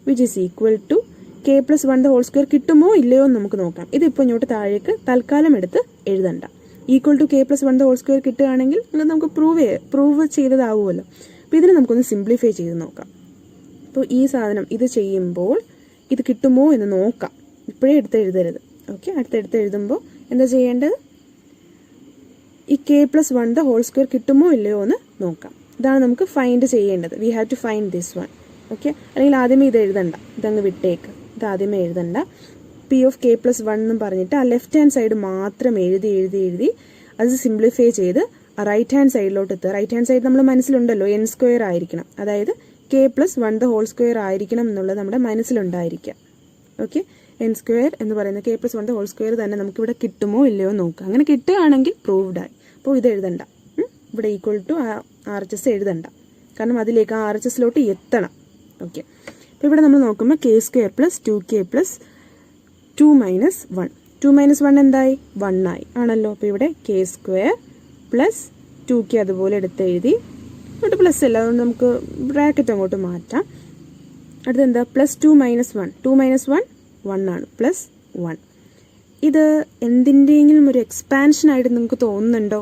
Which is equal to k + 1 whole square കിട്ടുമോ ഇല്ലയോ എന്ന് നമുക്ക് നോക്കാം. ഇതിപ്പോൾ ഇങ്ങോട്ട് താഴേക്ക് തൽക്കാലം എടുത്ത് എഴുതണ്ട. Equal to k + 1 whole square കിട്ടുകയാണെങ്കിൽ നമുക്ക് പ്രൂവ് ചെയ്തതാവുമല്ലോ. അപ്പോൾ ഇതിനെ നമുക്കൊന്ന് സിംപ്ലിഫൈ ചെയ്ത് നോക്കാം. അപ്പോൾ ഈ സാധനം ഇത് ചെയ്യുമ്പോൾ ഇത് കിട്ടുമോ എന്ന് നോക്കാം. ഇപ്പോഴേ എഴുതരുത്. ഓക്കെ, അടുത്തെടുത്ത് എഴുതുമ്പോൾ എന്താ ചെയ്യേണ്ടത്? ഈ k+1² കിട്ടുമോ ഇല്ലയോ എന്ന് നോക്കാം. ഇതാണ് നമുക്ക് ഫൈൻഡ് ചെയ്യേണ്ടത്. We have to find this one. Okay, അല്ലെങ്കിൽ ആദ്യമേ ഇത് എഴുതണ്ട, ഇതങ്ങ് വിട്ടേക്ക്. ഇത് ആദ്യമേ എഴുതണ്ട. P(k+1) എന്നും പറഞ്ഞിട്ട് ആ ലെഫ്റ്റ് ഹാൻഡ് സൈഡ് മാത്രം എഴുതി അത് സിംപ്ലിഫൈ ചെയ്ത് റൈറ്റ് ഹാൻഡ് സൈഡിലോട്ട് എത്തുക. റൈറ്റ് ഹാൻഡ് സൈഡ് നമ്മൾ മനസ്സിലുണ്ടല്ലോ, n² ആയിരിക്കണം. അതായത് k+1² ആയിരിക്കണം എന്നുള്ളത് നമ്മുടെ മനസ്സിലുണ്ടായിരിക്കുക. ഓക്കെ, n² എന്ന് പറയുന്ന k+1² തന്നെ നമുക്കിവിടെ കിട്ടുമോ ഇല്ലയോ നോക്കുക. അങ്ങനെ കിട്ടുകയാണെങ്കിൽ പ്രൂവ്ഡ് ആയി. അപ്പോൾ ഇത് എഴുതണ്ട, ഇവിടെ = RHS എഴുതണ്ട, കാരണം അതിലേക്ക് ആ RHSലോട്ട് എത്തണം. ഓക്കെ, അപ്പോൾ ഇവിടെ നമ്മൾ നോക്കുമ്പോൾ k² + 2k + 2 - 1. 2 - 1 എന്തായി? 1 ആയി ആണല്ലോ. അപ്പോൾ ഇവിടെ k² + 2k അതുപോലെ എടുത്തെഴുതി. അങ്ങോട്ട് പ്ലസ് അല്ല, അതുകൊണ്ട് നമുക്ക് ബ്രാക്കറ്റ് അങ്ങോട്ട് മാറ്റാം. അടുത്തെന്താ? +2 - 1. 2 - 1 1 ആണ്, +1. ഇത് എന്തിൻ്റെയെങ്കിലും ഒരു എക്സ്പാൻഷൻ ആയിട്ട് നിങ്ങൾക്ക് തോന്നുന്നുണ്ടോ?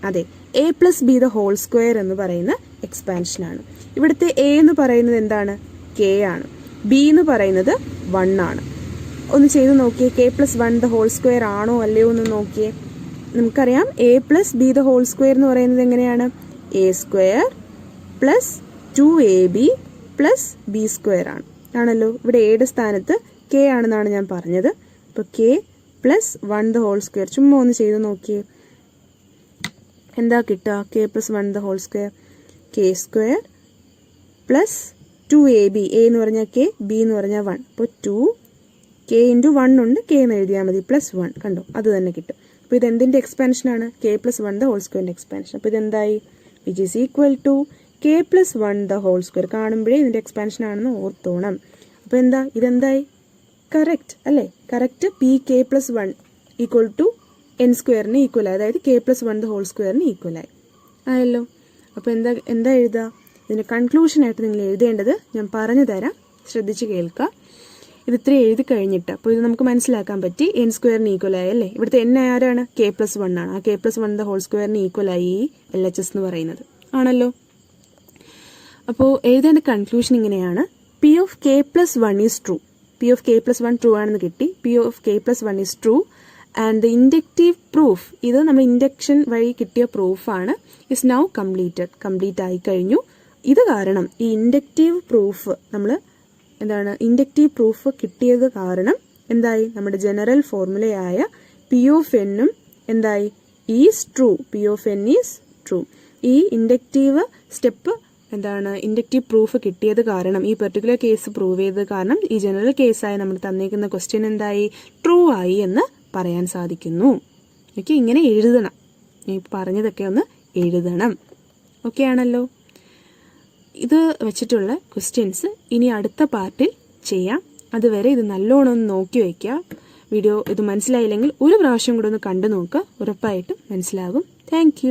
അതെ, a+b² എന്ന് പറയുന്ന എക്സ്പാൻഷനാണ്. ഇവിടുത്തെ a എന്ന് പറയുന്നത് എന്താണ്? k ആണ്. b എന്ന് പറയുന്നത് 1 ആണ്. ഒന്ന് ചെയ്ത് നോക്കിയേ, k+1² ആണോ അല്ലയോ എന്ന് നോക്കിയേ. നമുക്കറിയാം a+b² എന്ന് പറയുന്നത് എങ്ങനെയാണ്? a² + 2ab + b² ആണല്ലോ. ഇവിടെ എയുടെ സ്ഥാനത്ത് k ആണെന്നാണ് ഞാൻ പറഞ്ഞത്. അപ്പോൾ k+1² ചുമ്മാ ഒന്ന് ചെയ്ത് നോക്കിയേ, എന്താ കിട്ടുക? k+1² k² + 2ab. a എന്ന് പറഞ്ഞാൽ k, b എന്ന് പറഞ്ഞാൽ 1. അപ്പോൾ 2 k × 1 ഉണ്ട്, k എന്ന് എഴുതിയാൽ മതി, +1. കണ്ടോ, അത് തന്നെ കിട്ടും. അപ്പോൾ ഇത് എന്തിൻ്റെ എക്സ്പാൻഷനാണ്? k+1² expansion. അപ്പോൾ ഇതെന്തായി? Which is equal to k+1² കാണുമ്പോഴേ ഇതിൻ്റെ എക്സ്പാൻഷൻ ആണെന്ന് ഓർത്തോണം. അപ്പോൾ എന്താ? ഇതെന്തായി? കറക്റ്റ് അല്ലേ? കറക്റ്റ് pk+1 = n² ഈക്വൽ, അതായത് k+1² ഈക്വലായി ആയല്ലോ. അപ്പോൾ എന്താ എഴുതുക? ഇതിൻ്റെ കൺക്ലൂഷനായിട്ട് നിങ്ങൾ എഴുതേണ്ടത് ഞാൻ പറഞ്ഞു തരാം, ശ്രദ്ധിച്ച് കേൾക്കുക. ഇത് ഇത്രയും എഴുതി കഴിഞ്ഞിട്ട്, അപ്പോൾ ഇത് നമുക്ക് മനസ്സിലാക്കാൻ പറ്റി n² ഈക്വലായി അല്ലേ. ഇവിടുത്തെ n ആരാണ്? k+1 ആണ്. ആ k+1² ഈക്വലായി LHS എന്ന് പറയുന്നത് ആണല്ലോ. അപ്പോൾ എഴുതേണ്ട കൺക്ലൂഷൻ ഇങ്ങനെയാണ്: P(k+1) is true. P(k+1) true ആണെന്ന് കിട്ടി. P(k+1) is true and the inductive proof, ഇത് നമ്മൾ ഇൻഡക്ഷൻ വഴി കിട്ടിയ പ്രൂഫാണ്, is now കംപ്ലീറ്റ് ആയി കഴിഞ്ഞു. ഇത് കാരണം ഈ ഇൻഡക്റ്റീവ് പ്രൂഫ് ഇൻഡക്റ്റീവ് പ്രൂഫ് കിട്ടിയത് കാരണം എന്തായി? നമ്മുടെ ജനറൽ ഫോർമുലയായ P(n) എന്തായി? Is true. P(n) is true. ഈ ഇൻഡക്റ്റീവ് സ്റ്റെപ്പ് ഇൻഡക്റ്റീവ് പ്രൂഫ് കിട്ടിയത് കാരണം, ഈ പെർട്ടിക്കുലർ കേസ് പ്രൂവ് ചെയ്തത് കാരണം ഈ ജനറൽ കേസായി നമ്മൾ തന്നിരിക്കുന്ന ക്വസ്റ്റ്യൻ എന്തായി? ട്രൂ ആയി എന്ന് പറയാൻ സാധിക്കുന്നു. ഓക്കെ, ഇങ്ങനെ എഴുതണം. ഈ പറഞ്ഞതൊക്കെ ഒന്ന് എഴുതണം. ഓക്കെ ആണല്ലോ. ഇത് വെച്ചിട്ടുള്ള ക്വസ്റ്റ്യൻസ് ഇനി അടുത്ത പാർട്ടിൽ ചെയ്യാം. അതുവരെ ഇത് നല്ലോണം ഒന്ന് നോക്കി വയ്ക്കുക. വീഡിയോ ഇത് മനസ്സിലായില്ലെങ്കിൽ ഒരു പ്രാവശ്യം കൂടെ ഒന്ന് കണ്ടു നോക്കുക, ഉറപ്പായിട്ടും മനസ്സിലാകും. താങ്ക്